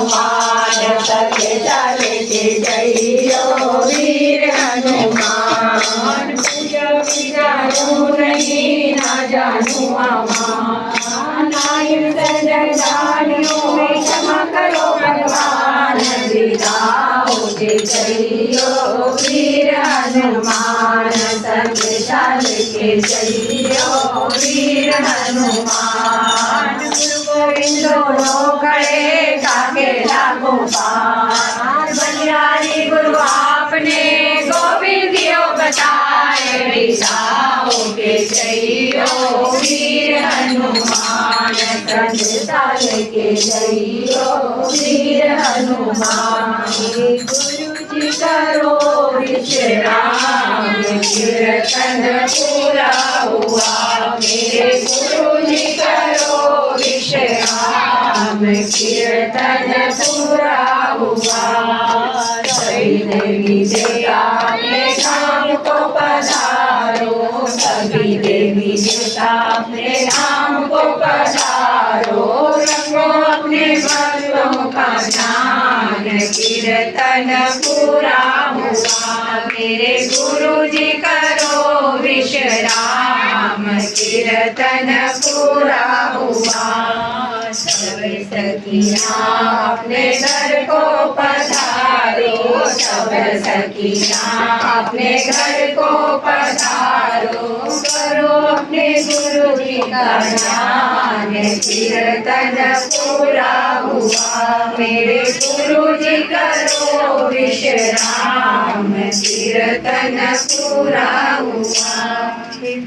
हनुमान सके चले के जइयो वीर हनुमान। पूजा विचारू नहीं ना जानू अमान, नायक जानियों में क्षमा करो भगवान। विदाओ के जइयो वीर हनुमान सके चले के जइयो वीर हनुमान। गुरु गोविंदो खड़े काके लागो पार, बलिहारी गुरु आपने गोविंद दियो बताए। विदाओ के जइयो वीर हनुमान संसार के जइयो वीर हनुमान। गुरु जी करो विश्राम कीर्तन पूरा हुआ, मेरे गुरु जी करो विश्राम कीर्तन पूरा हुआ। सभी देवी देवता अपने नाम को पधारो, सभी देवी देवता अपने नाम को पधारो। रखो अपने भक्तों का ध्यान कीर्तन पूरा हुआ, मेरे गुरु जी करो विश्राम कीर्तन पूरा हुआ। सब सखियाँ अपने घर को पधारो, सब सखियाँ अपने घर को पधारो। करो अपने गुरु जी का ध्यान कीर्तन पूरा हुआ, मेरे गुरु जी करो विश्राम कीर्तन पूरा हुआ।